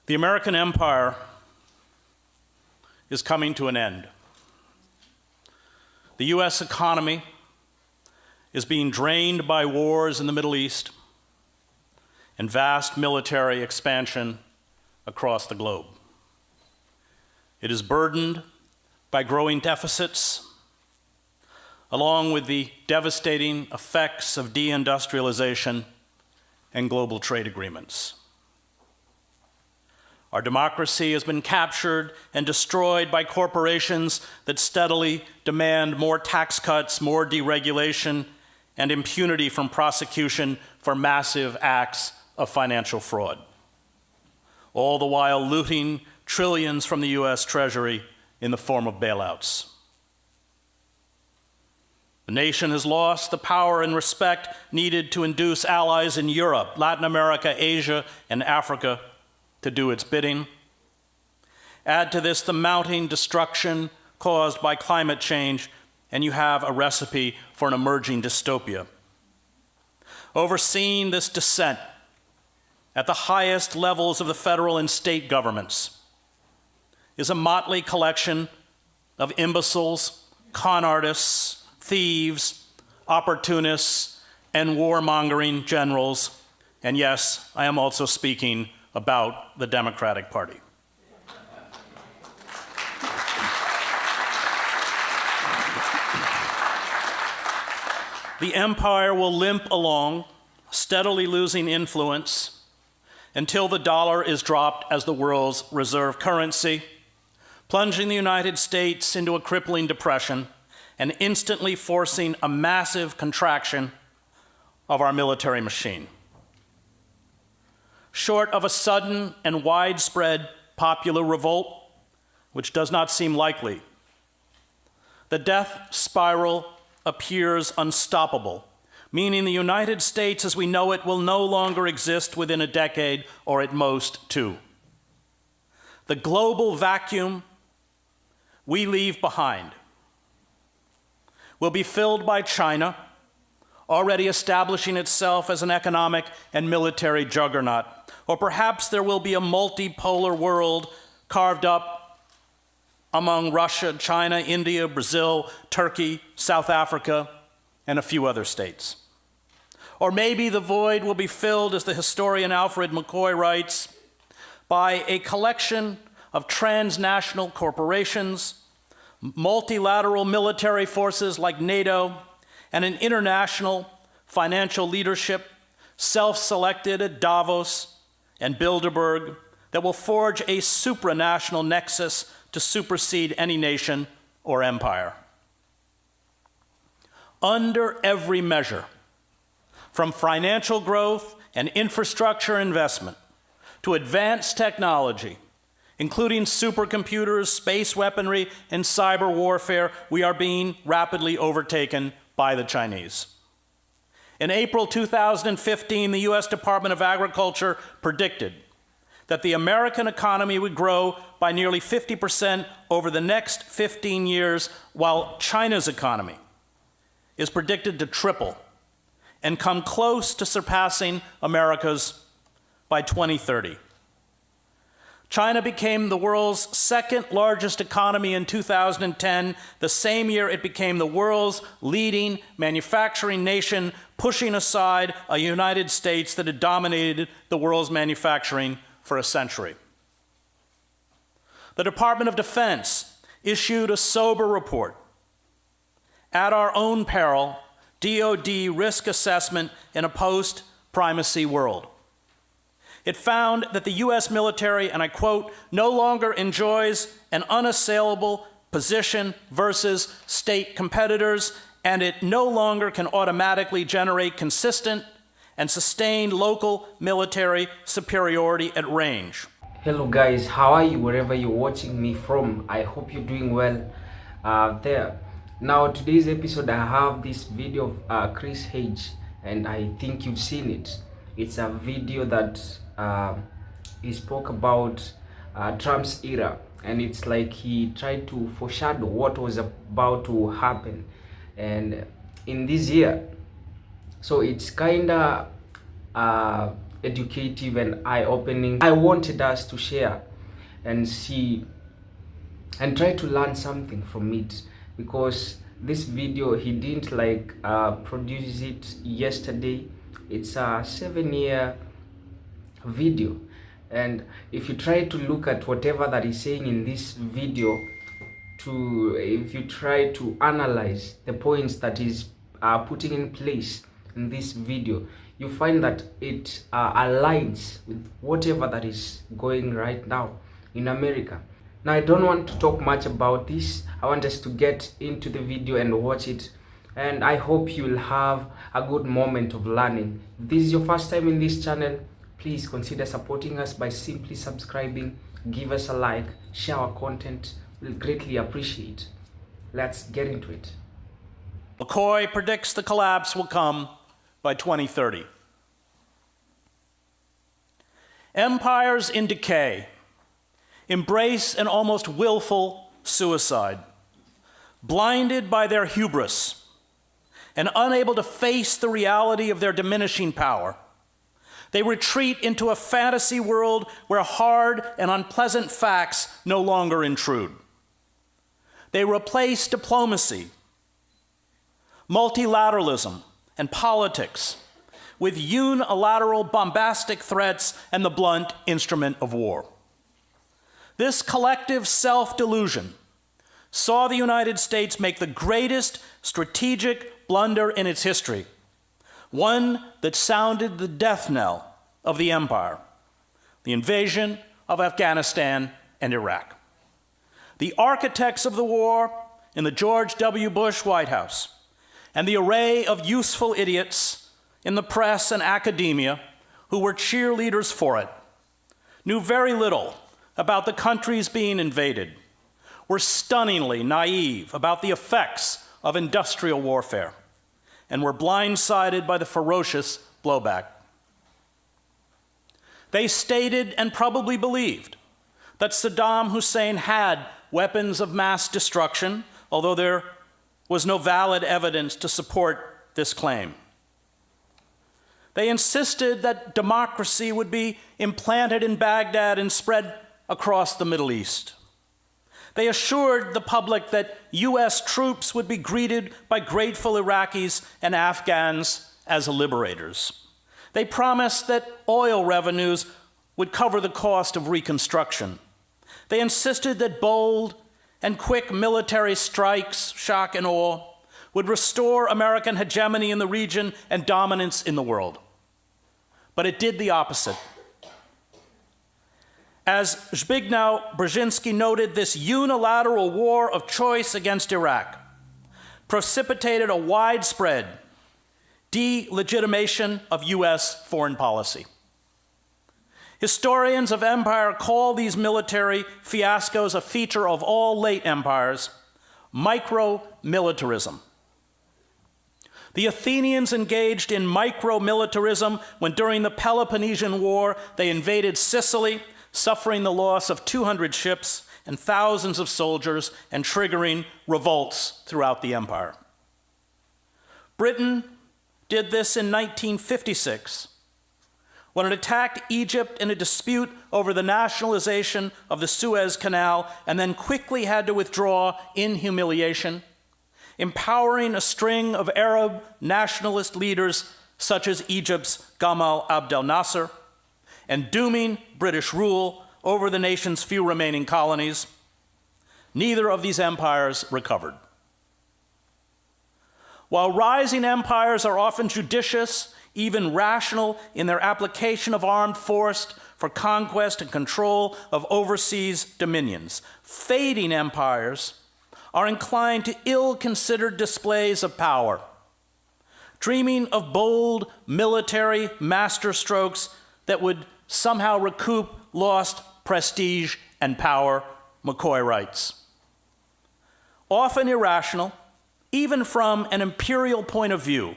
The American empire is coming to an end. The US economy is being drained by wars in the Middle East and vast military expansion across the globe. It is burdened by growing deficits, along with the devastating effects of deindustrialization and global trade agreements. Our democracy has been captured and destroyed by corporations that steadily demand more tax cuts, more deregulation, and impunity from prosecution for massive acts of financial fraud, all the while looting trillions from the US Treasury in the form of bailouts. The nation has lost the power and respect needed to induce allies in Europe, Latin America, Asia, and Africa to do its bidding. Add to this the mounting destruction caused by climate change, and you have a recipe for an emerging dystopia. Overseeing this descent at the highest levels of the federal and state governments is a motley collection of imbeciles, con artists, thieves, opportunists, and warmongering generals. And yes, I am also speaking about the Democratic Party. The empire will limp along, steadily losing influence until the dollar is dropped as the world's reserve currency, plunging the United States into a crippling depression and instantly forcing a massive contraction of our military machine. Short of a sudden and widespread popular revolt, which does not seem likely, the death spiral appears unstoppable, meaning the United States as we know it will no longer exist within a decade, or at most two. The global vacuum we leave behind will be filled by China, already establishing itself as an economic and military juggernaut. Or perhaps there will be a multipolar world carved up among Russia, China, India, Brazil, Turkey, South Africa, and a few other states. Or maybe the void will be filled, as the historian Alfred McCoy writes, by a collection of transnational corporations, multilateral military forces like NATO, and an international financial leadership self-selected at Davos and Bilderberg that will forge a supranational nexus to supersede any nation or empire. Under every measure, from financial growth and infrastructure investment to advanced technology, including supercomputers, space weaponry, and cyber warfare, we are being rapidly overtaken by the Chinese. In April 2015, the US Department of Agriculture predicted that the American economy would grow by nearly 50% over the next 15 years, while China's economy is predicted to triple and come close to surpassing America's by 2030. China became the world's second largest economy in 2010, the same year it became the world's leading manufacturing nation, pushing aside a United States that had dominated the world's manufacturing for a century. The Department of Defense issued a sober report. At our own peril, DoD risk assessment in a post-primacy world. It found that the US military, and I quote, no longer enjoys an unassailable position versus state competitors, and it no longer can automatically generate consistent and sustained local military superiority at range. Hello guys, how are you wherever you're watching me from? I hope you're doing well there. Now today's episode I have this video of Chris Hedges, and I think you've seen it. It's a video that he spoke about Trump's era, and it's like he tried to foreshadow what was about to happen and in this year. So it's kinda educative and eye-opening. I wanted us to share and see and try to learn something from it, because this video, he didn't like produce it yesterday. It's a 7-year video, and if you try to look at whatever that he's saying in this video, if you try to analyze the points that he's putting in place in this video, you find that it aligns with whatever that is going right now in America. Now, I don't want to talk much about this. I want us to get into the video and watch it, and I hope you'll have a good moment of learning. If this is your first time in this channel, please consider supporting us by simply subscribing, give us a like, share our content. We'll greatly appreciate. Let's get into it. McCoy predicts the collapse will come by 2030. Empires in decay embrace an almost willful suicide, blinded by their hubris and unable to face the reality of their diminishing power. They retreat into a fantasy world where hard and unpleasant facts no longer intrude. They replace diplomacy, multilateralism, and politics with unilateral bombastic threats and the blunt instrument of war. This collective self-delusion saw the United States make the greatest strategic blunder in its history, one that sounded the death knell of the empire, the invasion of Afghanistan and Iraq. The architects of the war in the George W. Bush White House and the array of useful idiots in the press and academia who were cheerleaders for it knew very little about the countries being invaded, were stunningly naive about the effects of industrial warfare, and were blindsided by the ferocious blowback. They stated and probably believed that Saddam Hussein had weapons of mass destruction, although there was no valid evidence to support this claim. They insisted that democracy would be implanted in Baghdad and spread across the Middle East. They assured the public that US troops would be greeted by grateful Iraqis and Afghans as liberators. They promised that oil revenues would cover the cost of reconstruction. They insisted that bold and quick military strikes, shock and awe, would restore American hegemony in the region and dominance in the world. But it did the opposite. As Zbigniew Brzezinski noted, this unilateral war of choice against Iraq precipitated a widespread delegitimation of US foreign policy. Historians of empire call these military fiascos a feature of all late empires, micro-militarism. The Athenians engaged in micro-militarism when during the Peloponnesian War they invaded Sicily, suffering the loss of 200 ships and thousands of soldiers and triggering revolts throughout the empire. Britain did this in 1956 when it attacked Egypt in a dispute over the nationalization of the Suez Canal and then quickly had to withdraw in humiliation, empowering a string of Arab nationalist leaders such as Egypt's Gamal Abdel Nasser, and dooming British rule over the nation's few remaining colonies. Neither of these empires recovered. While rising empires are often judicious, even rational in their application of armed force for conquest and control of overseas dominions, fading empires are inclined to ill-considered displays of power, dreaming of bold military masterstrokes that would somehow recoup lost prestige and power, McCoy writes. Often irrational, even from an imperial point of view,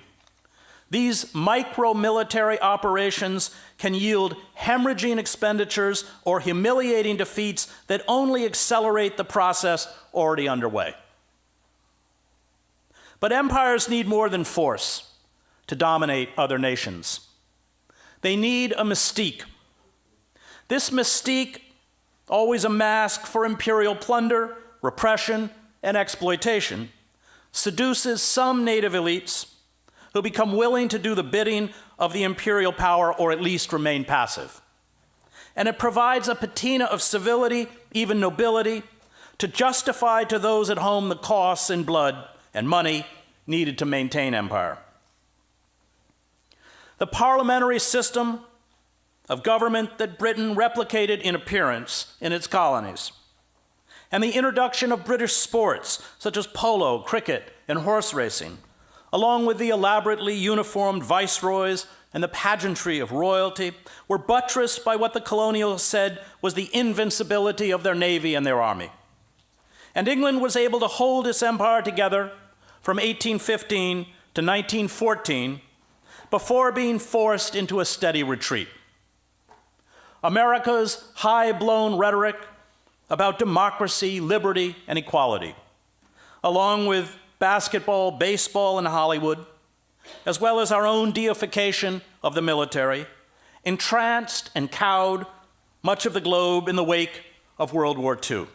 these micro-military operations can yield hemorrhaging expenditures or humiliating defeats that only accelerate the process already underway. But empires need more than force to dominate other nations. They need a mystique. This mystique, always a mask for imperial plunder, repression, and exploitation, seduces some native elites who become willing to do the bidding of the imperial power or at least remain passive. And it provides a patina of civility, even nobility, to justify to those at home the costs in blood and money needed to maintain empire. The parliamentary system of government that Britain replicated in appearance in its colonies, and the introduction of British sports such as polo, cricket, and horse racing, along with the elaborately uniformed viceroys and the pageantry of royalty, were buttressed by what the colonials said was the invincibility of their navy and their army. And England was able to hold its empire together from 1815 to 1914 before being forced into a steady retreat. America's high-blown rhetoric about democracy, liberty, and equality, along with basketball, baseball, and Hollywood, as well as our own deification of the military, entranced and cowed much of the globe in the wake of World War II.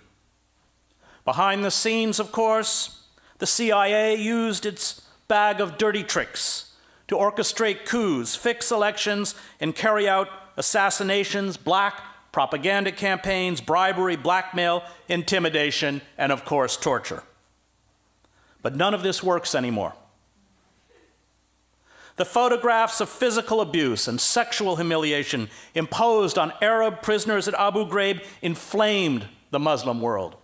Behind the scenes, of course, the CIA used its bag of dirty tricks to orchestrate coups, fix elections, and carry out assassinations, black propaganda campaigns, bribery, blackmail, intimidation, and of course, torture. But none of this works anymore. The photographs of physical abuse and sexual humiliation imposed on Arab prisoners at Abu Ghraib inflamed the Muslim world.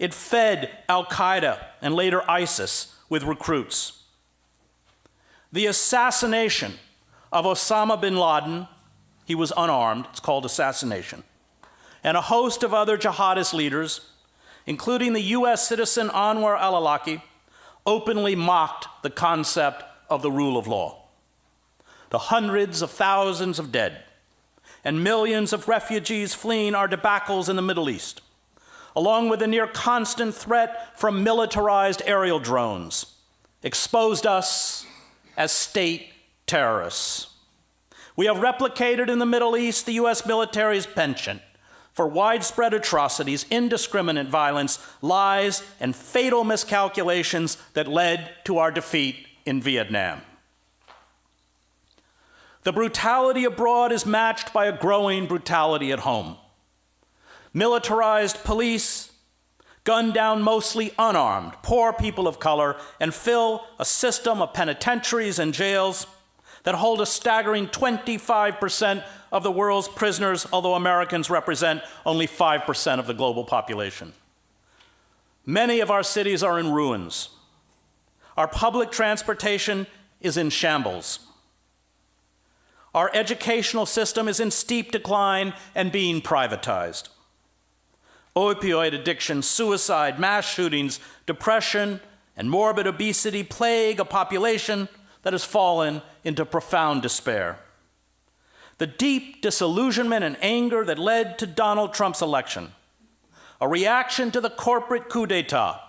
It fed al-Qaeda and later ISIS with recruits. The assassination of Osama bin Laden, he was unarmed, it's called assassination, and a host of other jihadist leaders, including the US citizen Anwar al-Awlaki, openly mocked the concept of the rule of law. The hundreds of thousands of dead and millions of refugees fleeing our debacles in the Middle East, along with the near constant threat from militarized aerial drones, exposed us as state terrorists. We have replicated in the Middle East the US military's penchant for widespread atrocities, indiscriminate violence, lies, and fatal miscalculations that led to our defeat in Vietnam. The brutality abroad is matched by a growing brutality at home. Militarized police gun down mostly unarmed, poor people of color, and fill a system of penitentiaries and jails that hold a staggering 25% of the world's prisoners, although Americans represent only 5% of the global population. Many of our cities are in ruins. Our public transportation is in shambles. Our educational system is in steep decline and being privatized. Opioid addiction, suicide, mass shootings, depression, and morbid obesity plague a population that has fallen into profound despair. The deep disillusionment and anger that led to Donald Trump's election, a reaction to the corporate coup d'etat,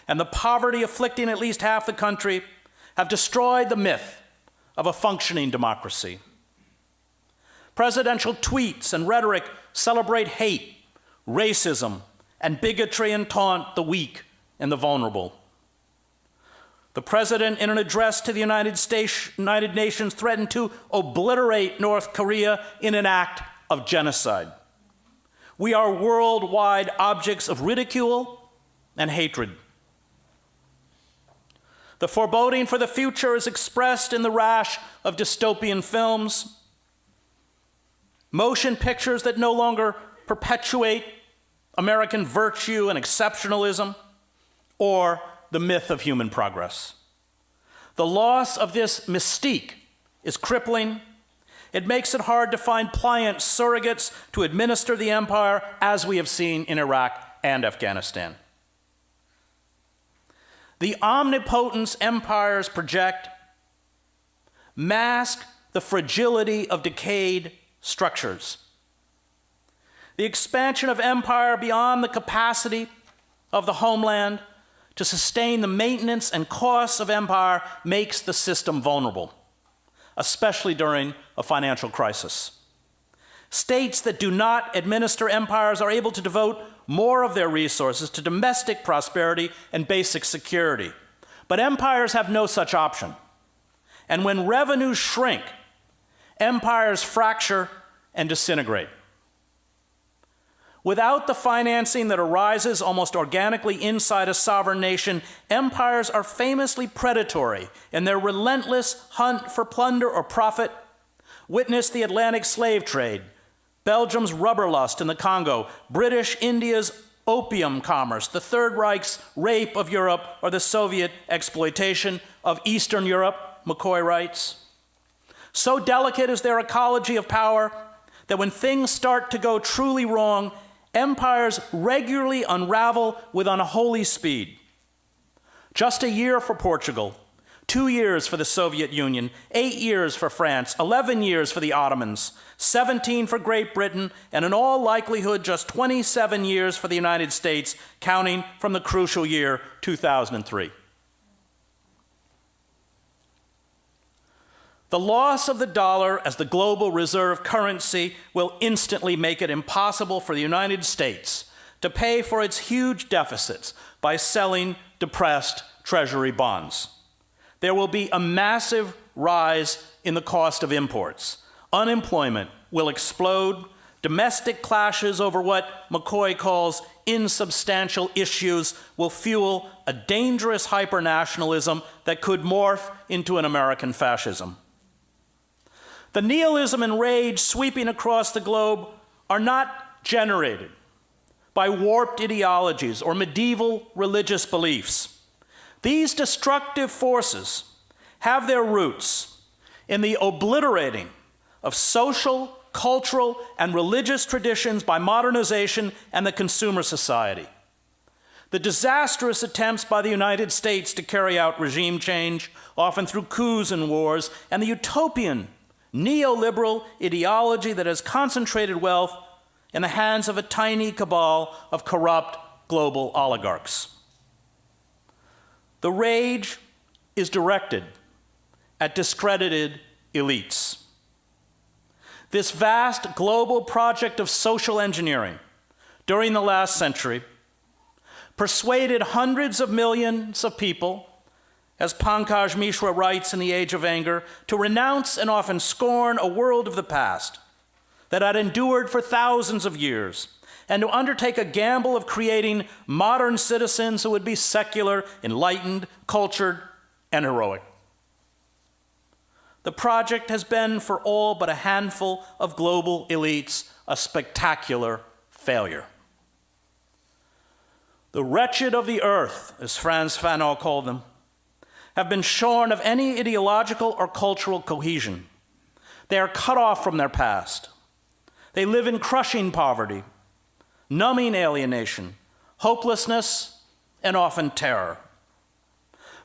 and the poverty afflicting at least half the country have destroyed the myth of a functioning democracy. Presidential tweets and rhetoric celebrate hate, racism, and bigotry and taunt the weak and the vulnerable. The president, in an address to the United Nations, threatened to obliterate North Korea in an act of genocide. We are worldwide objects of ridicule and hatred. The foreboding for the future is expressed in the rash of dystopian films, motion pictures that no longer perpetuate American virtue and exceptionalism, or the myth of human progress. The loss of this mystique is crippling. It makes it hard to find pliant surrogates to administer the empire, as we have seen in Iraq and Afghanistan. The omnipotence empires project mask the fragility of decayed structures. The expansion of empire beyond the capacity of the homeland to sustain the maintenance and costs of empire makes the system vulnerable. especially during a financial crisis. States that do not administer empires are able to devote more of their resources to domestic prosperity and basic security. But empires have no such option. And when revenues shrink, empires fracture and disintegrate. Without the financing that arises almost organically inside a sovereign nation, empires are famously predatory in their relentless hunt for plunder or profit. Witness the Atlantic slave trade, Belgium's rubber lust in the Congo, British India's opium commerce, the Third Reich's rape of Europe, or the Soviet exploitation of Eastern Europe, McCoy writes. So delicate is their ecology of power that when things start to go truly wrong, empires regularly unravel with unholy speed. Just a year for Portugal, 2 years for the Soviet Union, 8 years for France, 11 years for the Ottomans, 17 for Great Britain, and in all likelihood just 27 years for the United States, counting from the crucial year 2003. The loss of the dollar as the global reserve currency will instantly make it impossible for the United States to pay for its huge deficits by selling depressed Treasury bonds. There will be a massive rise in the cost of imports. Unemployment will explode. Domestic clashes over what McCoy calls insubstantial issues will fuel a dangerous hypernationalism that could morph into an American fascism. The nihilism and rage sweeping across the globe are not generated by warped ideologies or medieval religious beliefs. These destructive forces have their roots in the obliterating of social, cultural, and religious traditions by modernization and the consumer society. The disastrous attempts by the United States to carry out regime change, often through coups and wars, and the utopian neoliberal ideology that has concentrated wealth in the hands of a tiny cabal of corrupt global oligarchs. The rage is directed at discredited elites. This vast global project of social engineering during the last century persuaded hundreds of millions of people, as Pankaj Mishra writes in The Age of Anger, to renounce and often scorn a world of the past that had endured for thousands of years, and to undertake a gamble of creating modern citizens who would be secular, enlightened, cultured, and heroic. The project has been, for all but a handful of global elites, a spectacular failure. The wretched of the earth, as Frantz Fanon called them, have been shorn of any ideological or cultural cohesion. They are cut off from their past. They live in crushing poverty, numbing alienation, hopelessness, and often terror.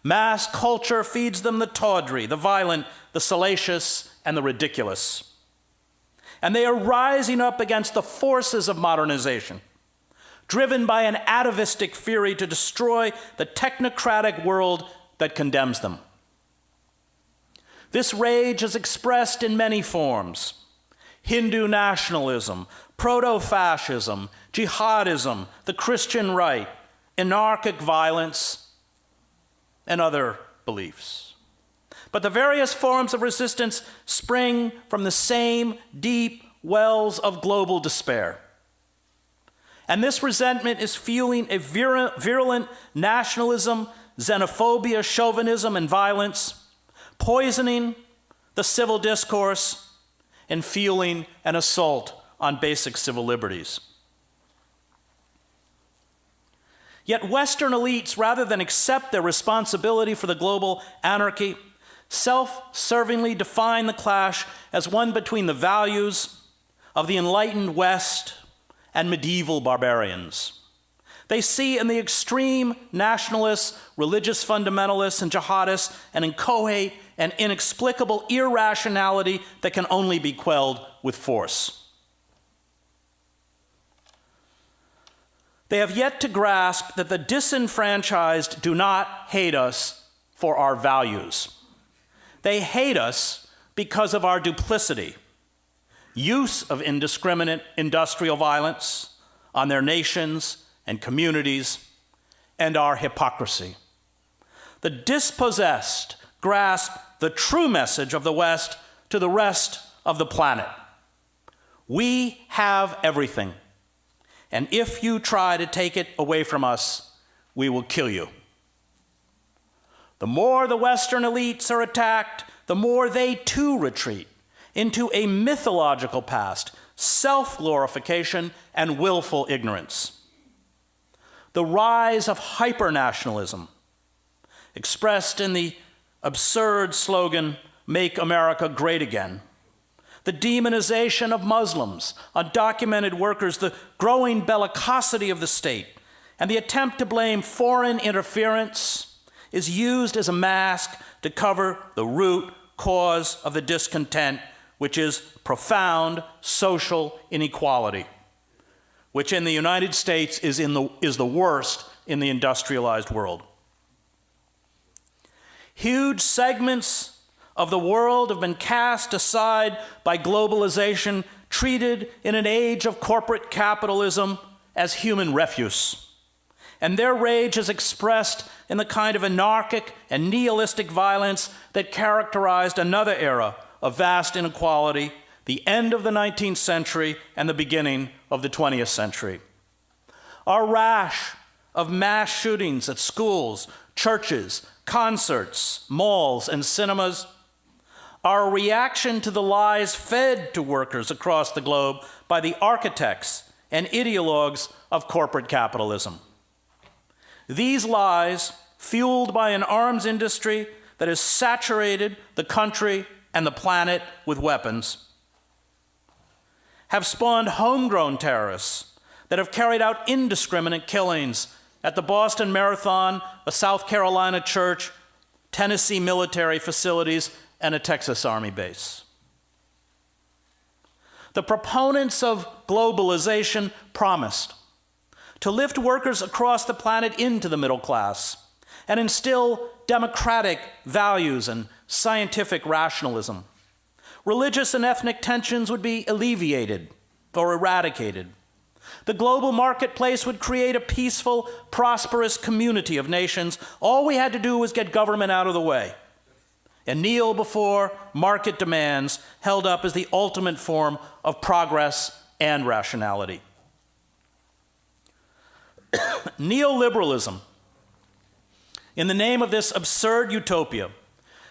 Mass culture feeds them the tawdry, the violent, the salacious, and the ridiculous. And they are rising up against the forces of modernization, driven by an atavistic fury to destroy the technocratic world that condemns them. This rage is expressed in many forms: Hindu nationalism, proto-fascism, jihadism, the Christian right, anarchic violence, and other beliefs. But the various forms of resistance spring from the same deep wells of global despair. And this resentment is fueling a virulent nationalism, xenophobia, chauvinism, and violence, poisoning the civil discourse and fueling an assault on basic civil liberties. Yet Western elites, rather than accept their responsibility for the global anarchy, self-servingly define the clash as one between the values of the enlightened West and medieval barbarians. They see in the extreme nationalists, religious fundamentalists, and jihadists an inchoate and inexplicable irrationality that can only be quelled with force. They have yet to grasp that the disenfranchised do not hate us for our values. They hate us because of our duplicity, use of indiscriminate industrial violence on their nations and communities, and our hypocrisy. The dispossessed grasp the true message of the West to the rest of the planet. We have everything, and if you try to take it away from us, we will kill you. The more the Western elites are attacked, the more they too retreat into a mythological past, self-glorification, and willful ignorance. The rise of hyper-nationalism, expressed in the absurd slogan, "Make America Great Again," the demonization of Muslims, undocumented workers, the growing bellicosity of the state, and the attempt to blame foreign interference is used as a mask to cover the root cause of the discontent, which is profound social inequality, which in the United States is the worst in the industrialized world. Huge segments of the world have been cast aside by globalization, treated in an age of corporate capitalism as human refuse. And their rage is expressed in the kind of anarchic and nihilistic violence that characterized another era of vast inequality, the end of the 19th century and the beginning of the 20th century. Our rash of mass shootings at schools, churches, concerts, malls, and cinemas, our reaction to the lies fed to workers across the globe by the architects and ideologues of corporate capitalism. These lies, fueled by an arms industry that has saturated the country and the planet with weapons, have spawned homegrown terrorists that have carried out indiscriminate killings at the Boston Marathon, a South Carolina church, Tennessee military facilities, and a Texas Army base. The proponents of globalization promised to lift workers across the planet into the middle class and instill democratic values and scientific rationalism. Religious and ethnic tensions would be alleviated or eradicated. The global marketplace would create a peaceful, prosperous community of nations. All we had to do was get government out of the way and kneel before market demands held up as the ultimate form of progress and rationality. Neoliberalism, in the name of this absurd utopia,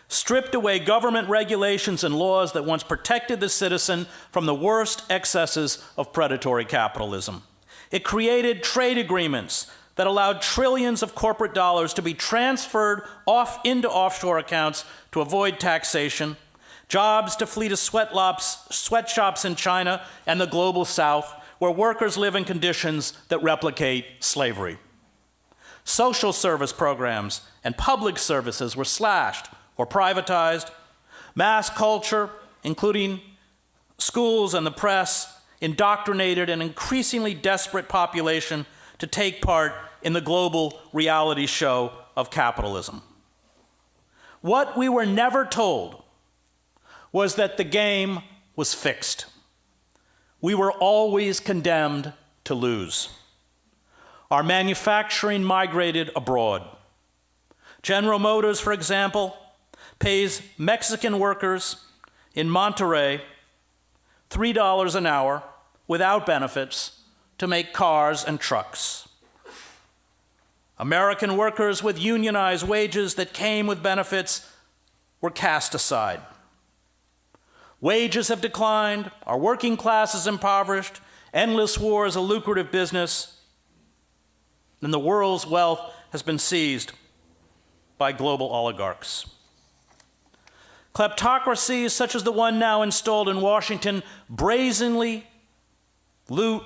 stripped away government regulations and laws that once protected the citizen from the worst excesses of predatory capitalism. It created trade agreements that allowed trillions of corporate dollars to be transferred off into offshore accounts to avoid taxation, jobs to flee to sweatshops in China and the global South, where workers live in conditions that replicate slavery. Social service programs and public services were slashed or privatized. Mass culture, including schools and the press, indoctrinated an increasingly desperate population to take part in the global reality show of capitalism. What we were never told was that the game was fixed. We were always condemned to lose. Our manufacturing migrated abroad. General Motors, for example, pays Mexican workers in Monterrey $3 an hour without benefits to make cars and trucks. American workers with unionized wages that came with benefits were cast aside. Wages have declined, our working class is impoverished, endless war is a lucrative business, and the world's wealth has been seized by global oligarchs. Kleptocracies such as the one now installed in Washington brazenly loot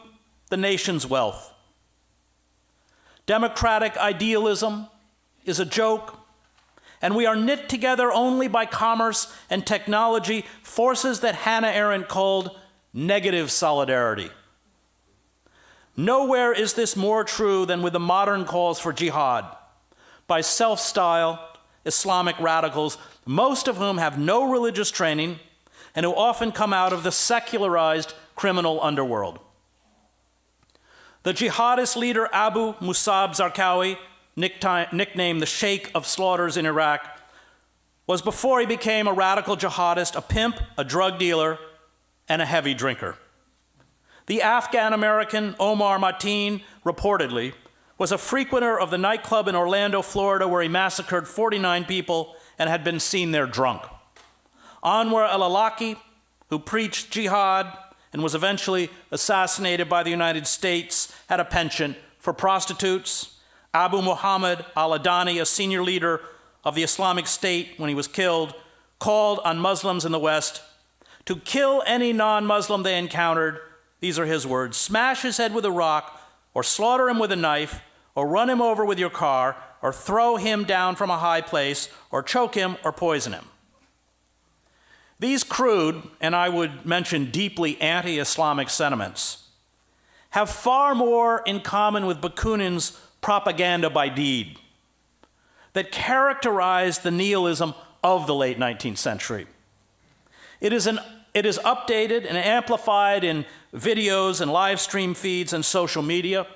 the nation's wealth. Democratic idealism is a joke, and we are knit together only by commerce and technology, forces that Hannah Arendt called negative solidarity. Nowhere is this more true than with the modern calls for jihad by self-styled Islamic radicals, most of whom have no religious training and who often come out of the secularized criminal underworld. The jihadist leader Abu Musab Zarqawi, nicknamed the Sheikh of Slaughters in Iraq, was, before he became a radical jihadist, a pimp, a drug dealer, and a heavy drinker. The Afghan-American Omar Mateen, reportedly, was a frequenter of the nightclub in Orlando, Florida, where he massacred 49 people and had been seen there drunk. Anwar al-Awlaki, who preached jihad and was eventually assassinated by the United States, had a penchant for prostitutes. Abu Muhammad al-Adani, a senior leader of the Islamic State when he was killed, called on Muslims in the West to kill any non-Muslim they encountered. These are his words: smash his head with a rock, or slaughter him with a knife, or run him over with your car, or throw him down from a high place, or choke him, or poison him. These crude, and I would mention deeply anti-Islamic sentiments, have far more in common with Bakunin's propaganda by deed that characterized the nihilism of the late 19th century. It is updated and amplified in videos and live stream feeds and social media.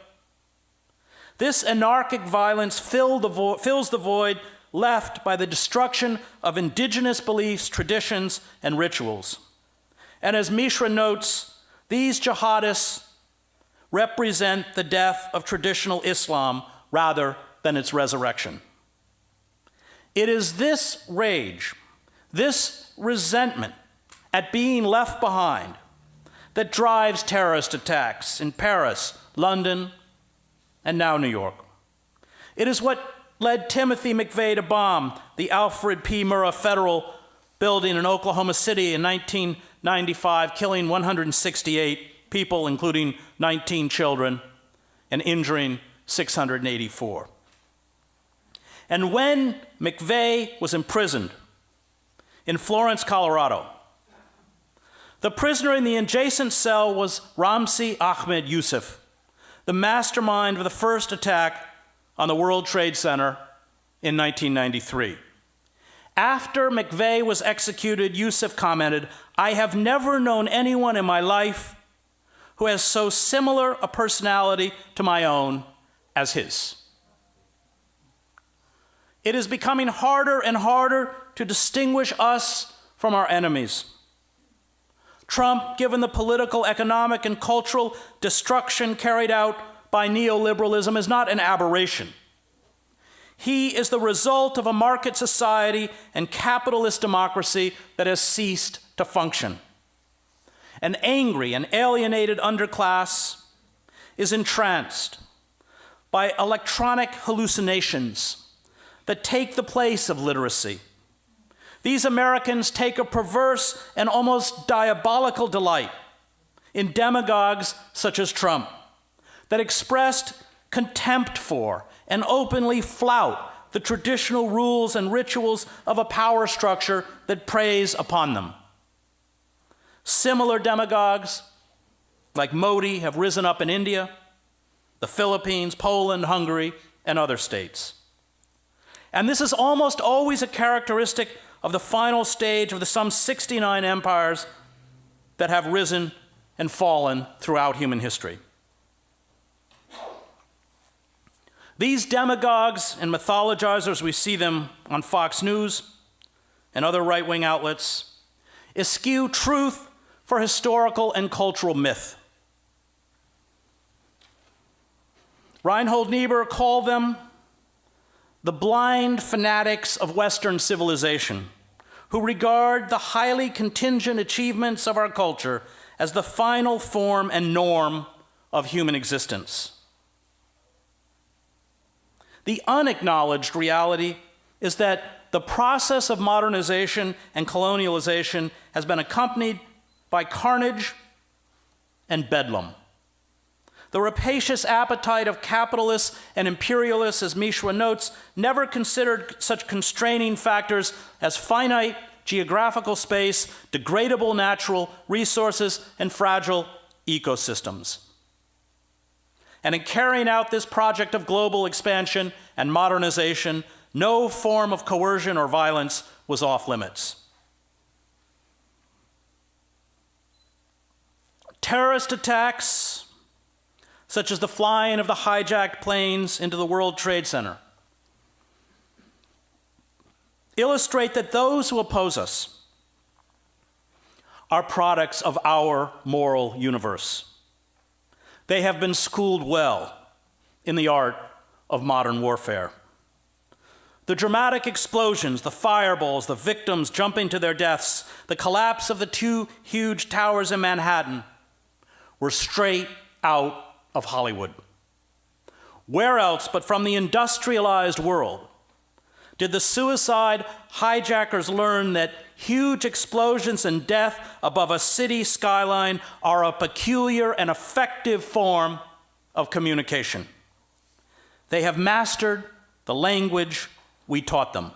This anarchic violence fills the void left by the destruction of indigenous beliefs, traditions, and rituals. And as Mishra notes, these jihadists represent the death of traditional Islam rather than its resurrection. It is this rage, this resentment at being left behind, that drives terrorist attacks in Paris, London, and now New York. It is what led Timothy McVeigh to bomb the Alfred P. Murrah Federal Building in Oklahoma City in 1995, killing 168 people, including 19 children, and injuring 684. And when McVeigh was imprisoned in Florence, Colorado, the prisoner in the adjacent cell was Ramzi Ahmed Youssef, the mastermind of the first attack on the World Trade Center in 1993. After McVeigh was executed, Youssef commented, "I have never known anyone in my life who has so similar a personality to my own as his." It is becoming harder and harder to distinguish us from our enemies. Trump, given the political, economic, and cultural destruction carried out by neoliberalism, is not an aberration. He is the result of a market society and capitalist democracy that has ceased to function. An angry and alienated underclass is entranced by electronic hallucinations that take the place of literacy. These Americans take a perverse and almost diabolical delight in demagogues such as Trump that expressed contempt for and openly flout the traditional rules and rituals of a power structure that preys upon them. Similar demagogues like Modi have risen up in India, the Philippines, Poland, Hungary, and other states. And this is almost always a characteristic of the final stage of the some 69 empires that have risen and fallen throughout human history. These demagogues and mythologizers, we see them on Fox News and other right-wing outlets, eschew truth for historical and cultural myth. Reinhold Niebuhr called them the blind fanatics of Western civilization, who regard the highly contingent achievements of our culture as the final form and norm of human existence. The unacknowledged reality is that the process of modernization and colonialization has been accompanied by carnage and bedlam. The rapacious appetite of capitalists and imperialists, as Mishra notes, never considered such constraining factors as finite geographical space, degradable natural resources, and fragile ecosystems. And in carrying out this project of global expansion and modernization, no form of coercion or violence was off limits. Terrorist attacks, such as the flying of the hijacked planes into the World Trade Center, illustrate that those who oppose us are products of our moral universe. They have been schooled well in the art of modern warfare. The dramatic explosions, the fireballs, the victims jumping to their deaths, the collapse of the 2 huge towers in Manhattan were straight out of Hollywood. Where else but from the industrialized world did the suicide hijackers learn that huge explosions and death above a city skyline are a peculiar and effective form of communication? They have mastered the language we taught them.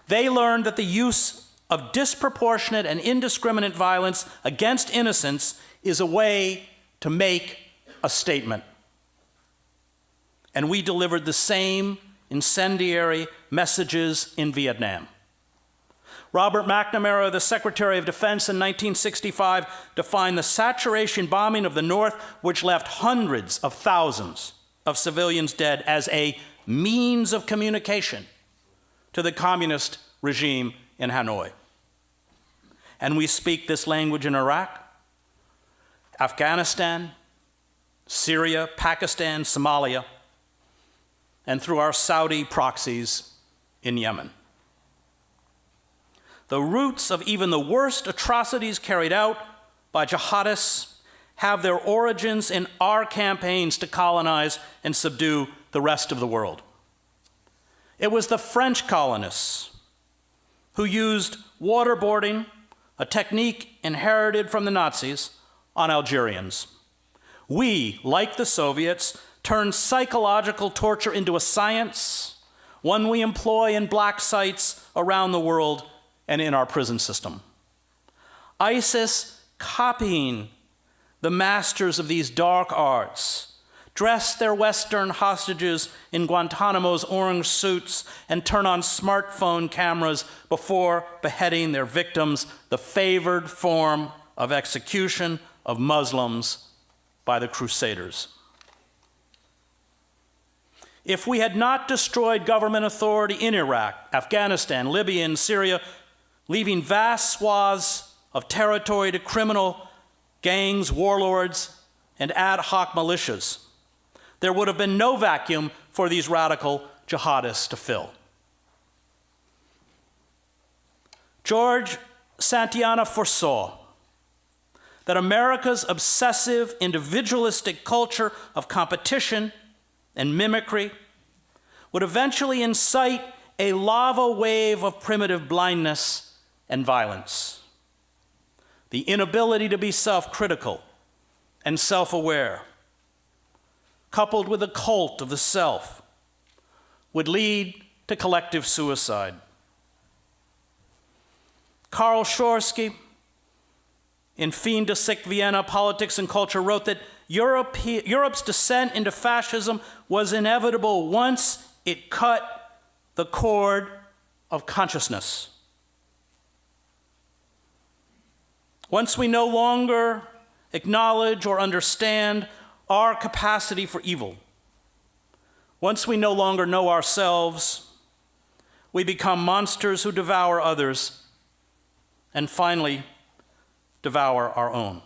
They learned that the use of disproportionate and indiscriminate violence against innocents is a way to make a statement. And we delivered the same incendiary messages in Vietnam. Robert McNamara, the Secretary of Defense in 1965, defined the saturation bombing of the North, which left hundreds of thousands of civilians dead, as a means of communication to the communist regime in Hanoi. And we speak this language in Iraq, Afghanistan, Syria, Pakistan, Somalia, and through our Saudi proxies in Yemen. The roots of even the worst atrocities carried out by jihadists have their origins in our campaigns to colonize and subdue the rest of the world. It was the French colonists who used waterboarding, a technique inherited from the Nazis, on Algerians. We, like the Soviets, turned psychological torture into a science, one we employ in black sites around the world and in our prison system. ISIS, copying the masters of these dark arts, dress their Western hostages in Guantanamo's orange suits and turn on smartphone cameras before beheading their victims, the favored form of execution of Muslims by the Crusaders. If we had not destroyed government authority in Iraq, Afghanistan, Libya, and Syria, leaving vast swaths of territory to criminal gangs, warlords, and ad hoc militias, there would have been no vacuum for these radical jihadists to fill. George Santayana foresaw that America's obsessive, individualistic culture of competition and mimicry would eventually incite a lava wave of primitive blindness and violence. The inability to be self-critical and self-aware, coupled with a cult of the self, would lead to collective suicide. Karl Schorsky, in Fin de Siècle Vienna, Politics and Culture, wrote that Europe's descent into fascism was inevitable once it cut the cord of consciousness. Once we no longer acknowledge or understand our capacity for evil, once we no longer know ourselves, we become monsters who devour others and finally devour our own.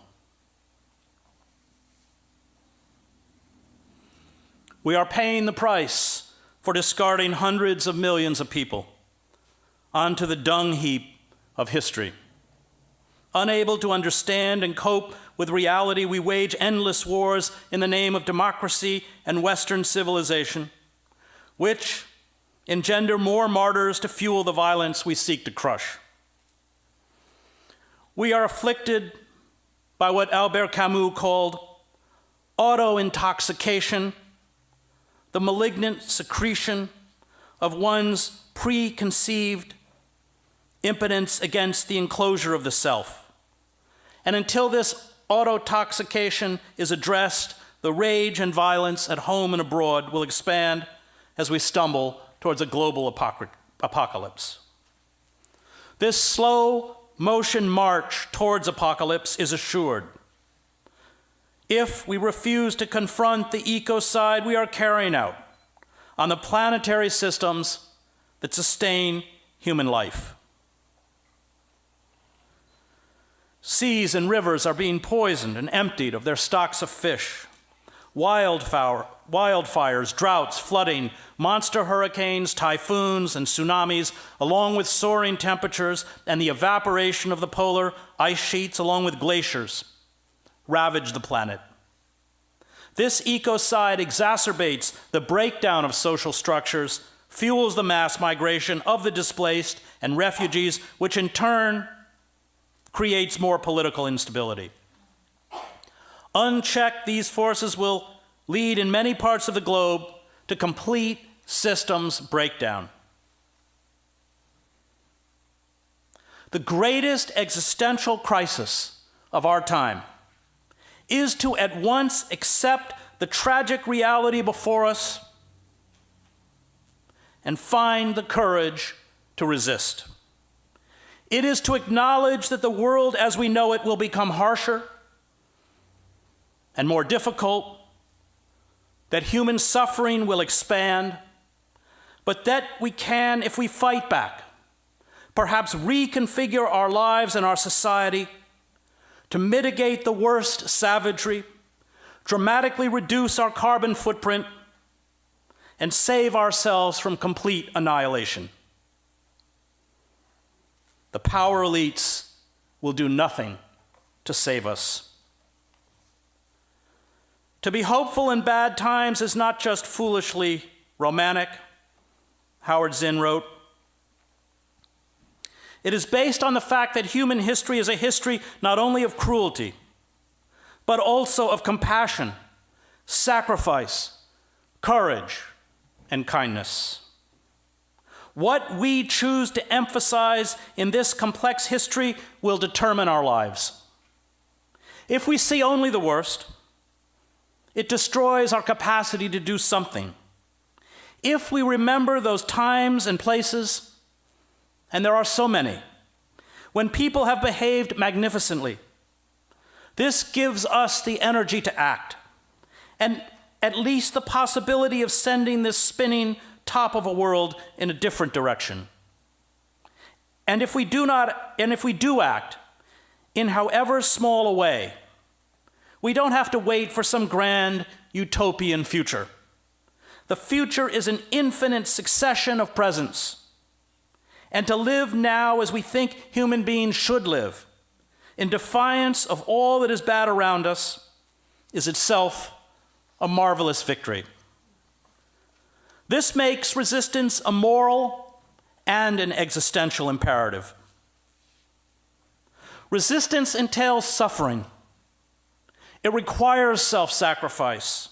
We are paying the price for discarding hundreds of millions of people onto the dung heap of history. Unable to understand and cope with reality, we wage endless wars in the name of democracy and Western civilization, which engender more martyrs to fuel the violence we seek to crush. We are afflicted by what Albert Camus called auto-intoxication, the malignant secretion of one's preconceived impotence against the enclosure of the self. And until this autotoxication is addressed, the rage and violence at home and abroad will expand as we stumble towards a global apocalypse. This slow motion march towards apocalypse is assured if we refuse to confront the ecocide we are carrying out on the planetary systems that sustain human life. Seas and rivers are being poisoned and emptied of their stocks of fish. Wildfires, droughts, flooding, monster hurricanes, typhoons, and tsunamis, along with soaring temperatures and the evaporation of the polar ice sheets, along with glaciers, ravage the planet. This ecocide exacerbates the breakdown of social structures, fuels the mass migration of the displaced and refugees, which in turn creates more political instability. Unchecked, these forces will lead in many parts of the globe to complete systems breakdown. The greatest existential crisis of our time is to at once accept the tragic reality before us and find the courage to resist. It is to acknowledge that the world as we know it will become harsher and more difficult, that human suffering will expand, but that we can, if we fight back, perhaps reconfigure our lives and our society to mitigate the worst savagery, dramatically reduce our carbon footprint, and save ourselves from complete annihilation. The power elites will do nothing to save us. To be hopeful in bad times is not just foolishly romantic, Howard Zinn wrote. It is based on the fact that human history is a history not only of cruelty, but also of compassion, sacrifice, courage, and kindness. What we choose to emphasize in this complex history will determine our lives. If we see only the worst, it destroys our capacity to do something. If we remember those times and places, and there are so many, when people have behaved magnificently, this gives us the energy to act, and at least the possibility of sending this spinning top of a world in a different direction. And if we do act in however small a way, we don't have to wait for some grand utopian future. The future is an infinite succession of presents. And to live now as we think human beings should live, in defiance of all that is bad around us, is itself a marvelous victory. This makes resistance a moral and an existential imperative. Resistance entails suffering. It requires self-sacrifice.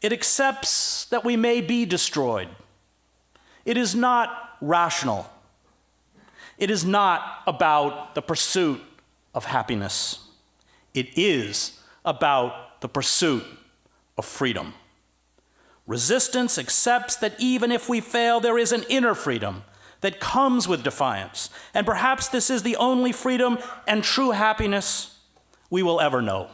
It accepts that we may be destroyed. It is not rational. It is not about the pursuit of happiness. It is about the pursuit of freedom. Resistance accepts that even if we fail, there is an inner freedom that comes with defiance. And perhaps this is the only freedom and true happiness we will ever know.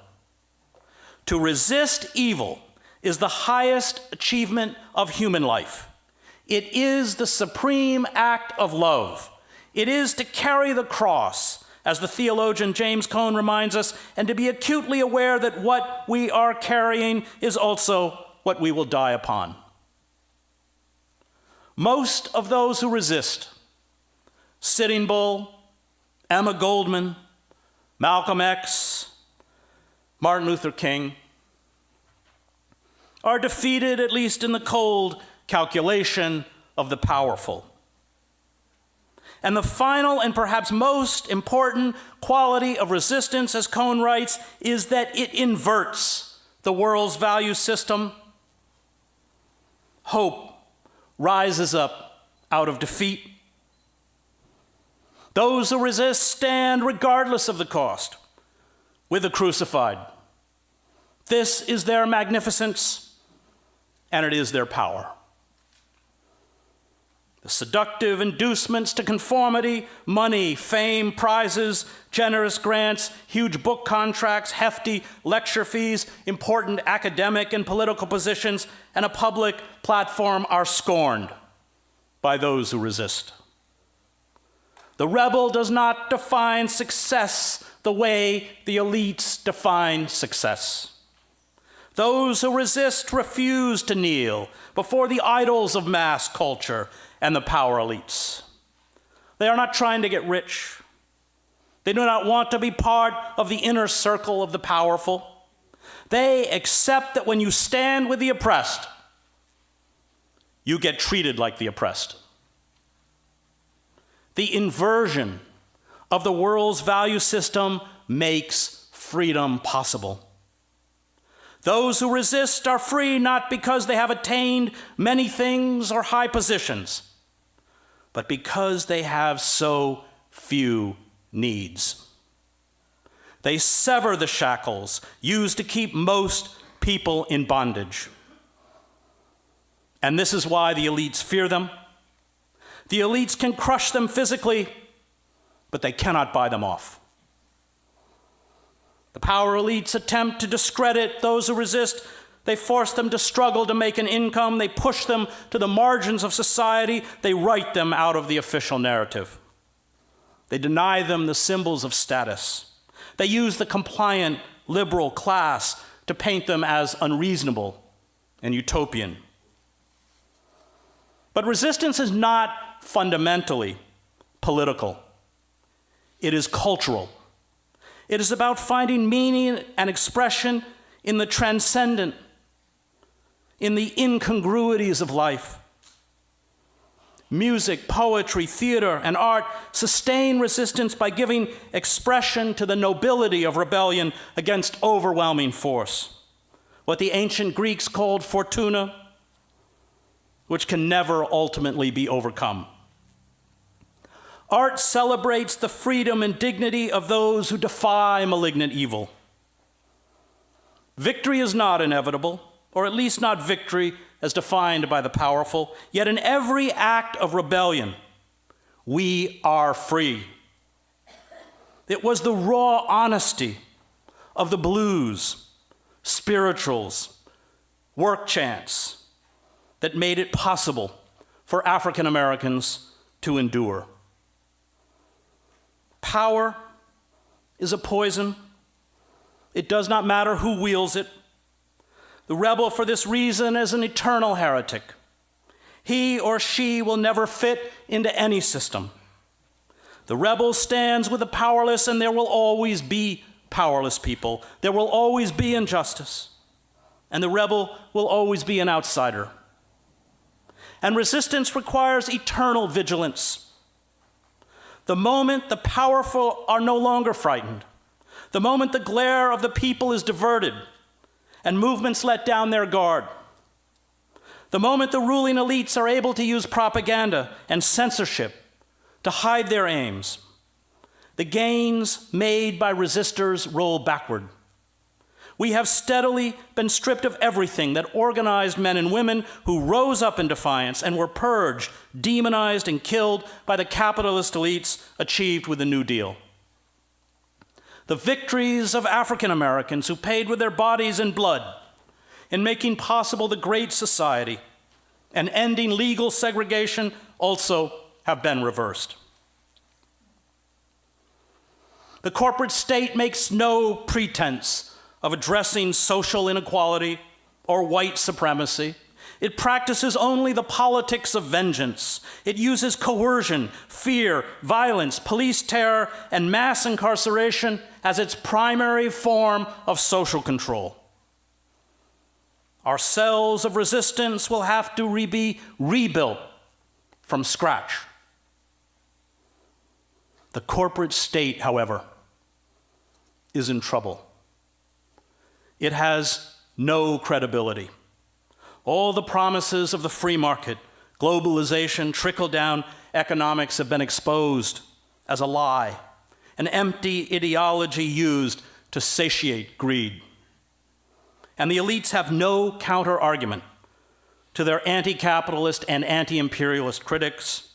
To resist evil is the highest achievement of human life. It is the supreme act of love. It is to carry the cross, as the theologian James Cone reminds us, and to be acutely aware that what we are carrying is also what we will die upon. Most of those who resist, Sitting Bull, Emma Goldman, Malcolm X, Martin Luther King, are defeated, at least in the cold calculation of the powerful. And the final and perhaps most important quality of resistance, as Cone writes, is that it inverts the world's value system. Hope rises up out of defeat. Those who resist stand regardless of the cost with the crucified. This is their magnificence, and it is their power. The seductive inducements to conformity, money, fame, prizes, generous grants, huge book contracts, hefty lecture fees, important academic and political positions, and a public platform are scorned by those who resist. The rebel does not define success the way the elites define success. Those who resist refuse to kneel before the idols of mass culture and the power elites. They are not trying to get rich. They do not want to be part of the inner circle of the powerful. They accept that when you stand with the oppressed, you get treated like the oppressed. The inversion of the world's value system makes freedom possible. Those who resist are free not because they have attained many things or high positions, but because they have so few needs. They sever the shackles used to keep most people in bondage. And this is why the elites fear them. The elites can crush them physically, but they cannot buy them off. The power elites attempt to discredit those who resist. They force them to struggle to make an income. They push them to the margins of society. They write them out of the official narrative. They deny them the symbols of status. They use the compliant liberal class to paint them as unreasonable and utopian. But resistance is not fundamentally political. It is cultural. It is about finding meaning and expression in the transcendent, in the incongruities of life. Music, poetry, theater, and art sustain resistance by giving expression to the nobility of rebellion against overwhelming force, what the ancient Greeks called fortuna, which can never ultimately be overcome. Art celebrates the freedom and dignity of those who defy malignant evil. Victory is not inevitable, or at least not victory as defined by the powerful. Yet in every act of rebellion, we are free. It was the raw honesty of the blues, spirituals, work chants that made it possible for African Americans to endure. Power is a poison. It does not matter who wields it. The rebel, for this reason, is an eternal heretic. He or she will never fit into any system. The rebel stands with the powerless, and there will always be powerless people. There will always be injustice, and the rebel will always be an outsider. And resistance requires eternal vigilance. The moment the powerful are no longer frightened, the moment the glare of the people is diverted and movements let down their guard, the moment the ruling elites are able to use propaganda and censorship to hide their aims, the gains made by resistors roll backward. We have steadily been stripped of everything that organized men and women who rose up in defiance and were purged, demonized, and killed by the capitalist elites achieved with the New Deal. The victories of African Americans who paid with their bodies and blood in making possible the Great Society and ending legal segregation also have been reversed. The corporate state makes no pretense of addressing social inequality or white supremacy. It practices only the politics of vengeance. It uses coercion, fear, violence, police terror, and mass incarceration as its primary form of social control. Our cells of resistance will have to be rebuilt from scratch. The corporate state, however, is in trouble. It has no credibility. All the promises of the free market, globalization, trickle-down economics have been exposed as a lie, an empty ideology used to satiate greed. And the elites have no counter-argument to their anti-capitalist and anti-imperialist critics.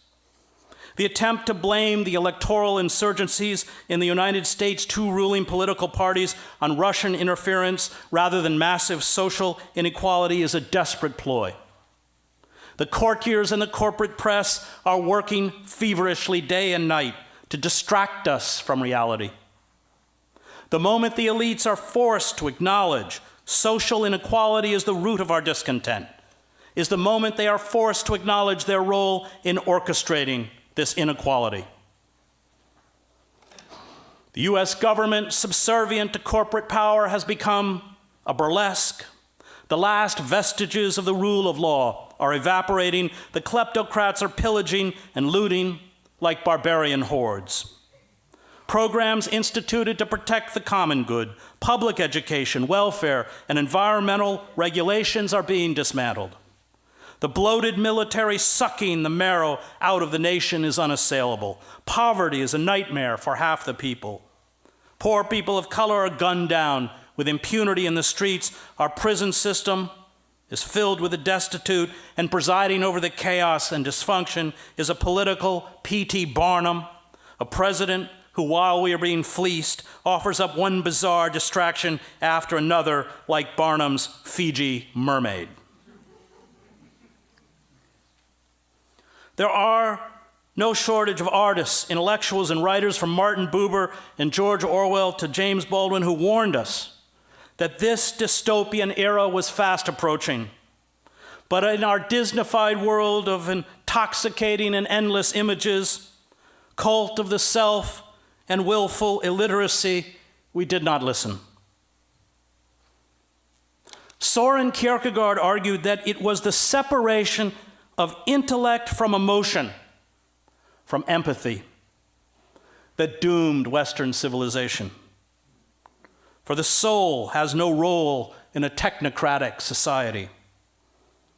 The attempt to blame the electoral insurgencies in the United States' two ruling political parties on Russian interference rather than massive social inequality is a desperate ploy. The courtiers and the corporate press are working feverishly day and night to distract us from reality. The moment the elites are forced to acknowledge social inequality is the root of our discontent, is the moment they are forced to acknowledge their role in orchestrating this inequality. The US government, subservient to corporate power, has become a burlesque. The last vestiges of the rule of law are evaporating. The kleptocrats are pillaging and looting like barbarian hordes. Programs instituted to protect the common good, public education, welfare, and environmental regulations are being dismantled. The bloated military sucking the marrow out of the nation is unassailable. Poverty is a nightmare for half the people. Poor people of color are gunned down with impunity in the streets. Our prison system is filled with the destitute, and presiding over the chaos and dysfunction is a political P.T. Barnum, a president who, while we are being fleeced, offers up one bizarre distraction after another, like Barnum's Fiji mermaid. There are no shortage of artists, intellectuals, and writers, from Martin Buber and George Orwell to James Baldwin, who warned us that this dystopian era was fast approaching. But in our Disneyfied world of intoxicating and endless images, cult of the self, and willful illiteracy, we did not listen. Soren Kierkegaard argued that it was the separation of intellect from emotion, from empathy, that doomed Western civilization. For the soul has no role in a technocratic society.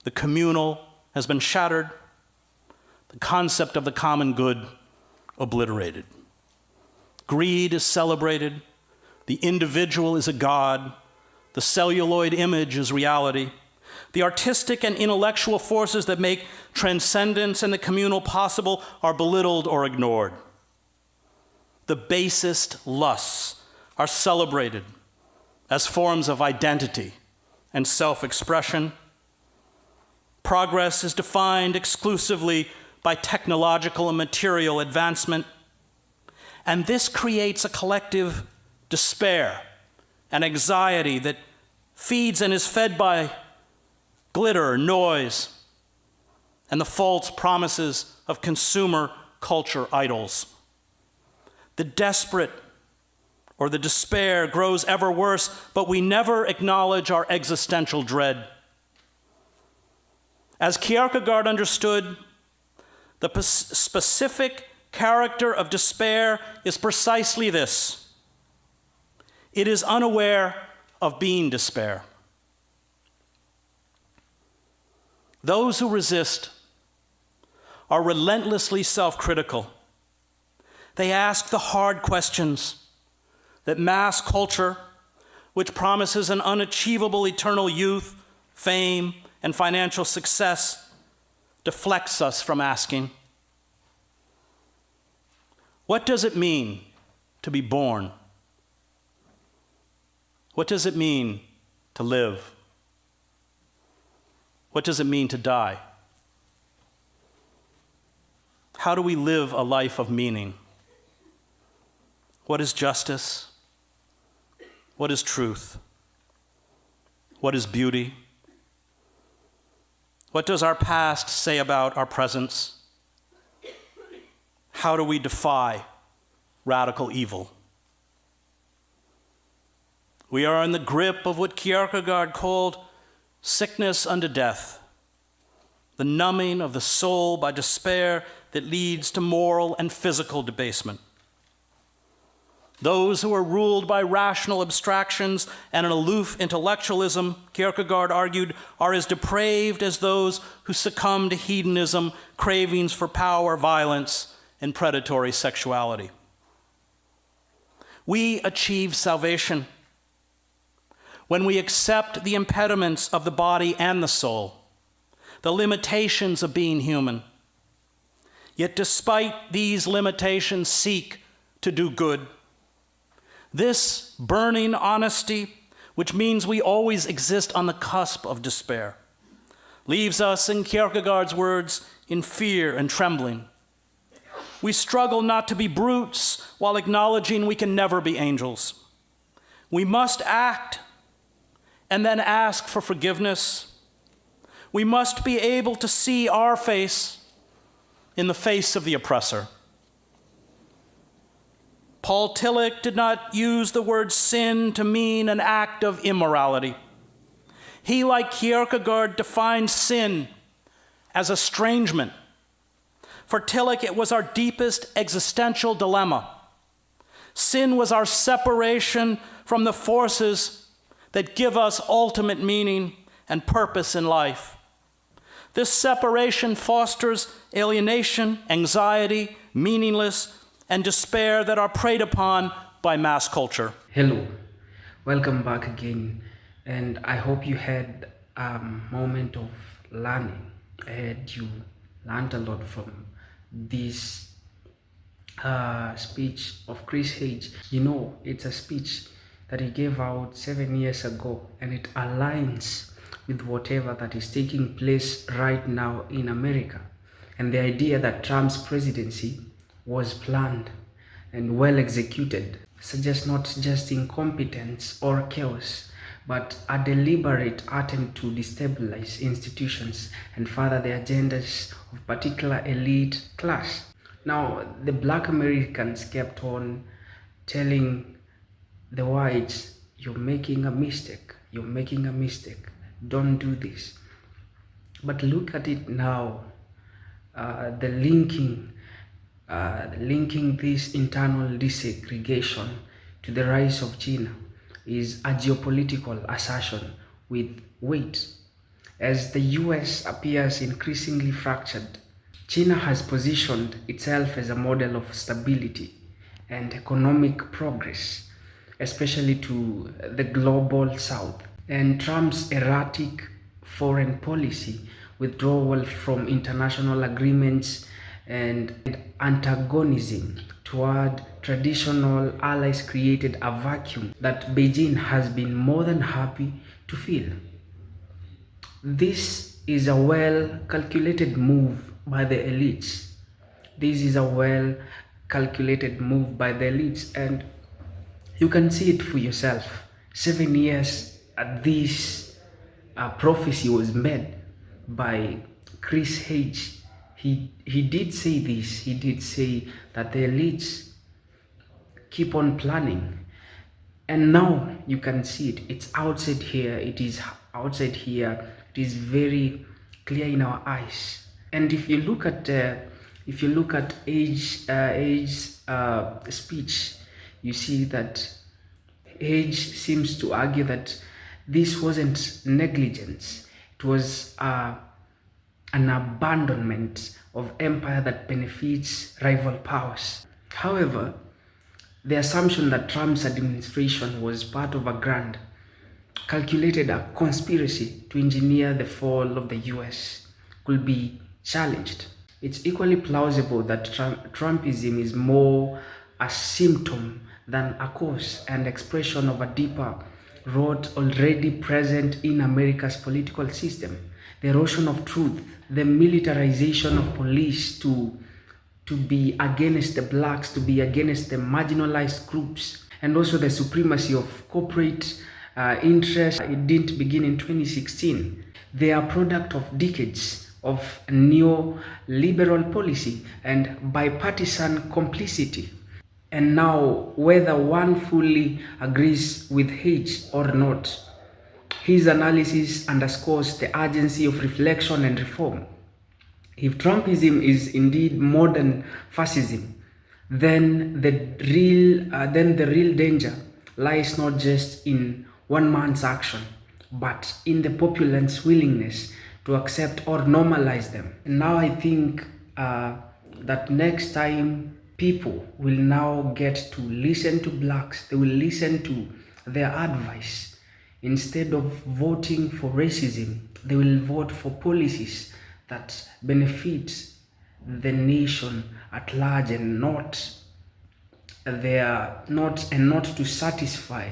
The communal has been shattered, the concept of the common good obliterated. Greed is celebrated, the individual is a god, the celluloid image is reality. The artistic and intellectual forces that make transcendence and the communal possible are belittled or ignored. The basest lusts are celebrated as forms of identity and self-expression. Progress is defined exclusively by technological and material advancement. And this creates a collective despair and anxiety that feeds and is fed by glitter, noise, and the false promises of consumer culture idols. The desperate or the despair grows ever worse, but we never acknowledge our existential dread. As Kierkegaard understood, the specific character of despair is precisely this: it is unaware of being despair. Those who resist are relentlessly self-critical. They ask the hard questions that mass culture, which promises an unachievable eternal youth, fame, and financial success, deflects us from asking. What does it mean to be born? What does it mean to live? What does it mean to die? How do we live a life of meaning? What is justice? What is truth? What is beauty? What does our past say about our presence? How do we defy radical evil? We are in the grip of what Kierkegaard called sickness unto death, the numbing of the soul by despair that leads to moral and physical debasement. Those who are ruled by rational abstractions and an aloof intellectualism, Kierkegaard argued, are as depraved as those who succumb to hedonism, cravings for power, violence, and predatory sexuality. We achieve salvation when we accept the impediments of the body and the soul, the limitations of being human. Yet despite these limitations, seek to do good. This burning honesty, which means we always exist on the cusp of despair, leaves us, in Kierkegaard's words, in fear and trembling. We struggle not to be brutes while acknowledging we can never be angels. We must act and then ask for forgiveness. We must be able to see our face in the face of the oppressor. Paul Tillich did not use the word sin to mean an act of immorality. He, like Kierkegaard, defined sin as estrangement. For Tillich, it was our deepest existential dilemma. Sin was our separation from the forces that give us ultimate meaning and purpose in life. This separation fosters alienation, anxiety, meaningless, and despair that are preyed upon by mass culture. Hello, welcome back again, and I hope you had a moment of learning. I heard you learned a lot from this speech of Chris Hedges. You know, it's a speech that he gave out 7 years ago, and it aligns with whatever that is taking place right now in America, and the idea that Trump's presidency was planned and well executed suggests not just incompetence or chaos, but a deliberate attempt to destabilize institutions and further the agendas of particular elite class. Now, the black Americans kept on telling the whites, you're making a mistake, you're making a mistake, don't do this. But look at it now, the linking this internal desegregation to the rise of China is a geopolitical assertion with weight. As the US appears increasingly fractured, China has positioned itself as a model of stability and economic progress, especially to the global south. And Trump's erratic foreign policy, withdrawal from international agreements, and antagonism toward traditional allies created a vacuum that Beijing has been more than happy to fill. This is a well-calculated move by the elites. This is a well-calculated move by the elites, and you can see it for yourself. 7 years this prophecy was made by Chris Hedges. He did say this. He did say that the elites keep on planning, and now you can see it. It's outside here. It is outside here. It is very clear in our eyes. And if you look at Hedges' speech, you see that Hedges seems to argue that this wasn't negligence. It was an abandonment of empire that benefits rival powers. However, the assumption that Trump's administration was part of a grand, calculated a conspiracy to engineer the fall of the US could be challenged. It's equally plausible that Trumpism is more a symptom than a cause and expression of a deeper rot already present in America's political system. The erosion of truth, the militarization of police to be against the blacks, to be against the marginalized groups, and also the supremacy of corporate interests. It didn't begin in 2016. They are a product of decades of neoliberal policy and bipartisan complicity. And now, whether one fully agrees with Hedges or not, his analysis underscores the urgency of reflection and reform. If Trumpism is indeed modern fascism, then the real danger lies not just in one man's action, but in the populace's willingness to accept or normalize them. And now I think that next time people will now get to listen to blacks, they will listen to their advice Instead of voting for racism, they will vote for policies that benefit the nation at large and not to satisfy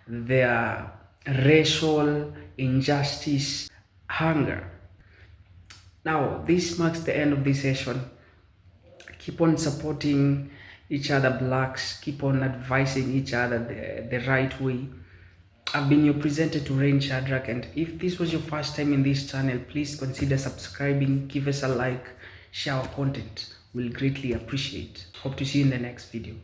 their racial injustice hunger. Now, this marks the end of this session. Keep on supporting each other, blacks. Keep on advising each other the right way. I've been your presenter, Rain Shadrach, and if this was your first time in this channel, please consider subscribing, give us a like, share our content. We'll greatly appreciate. Hope to see you in the next video.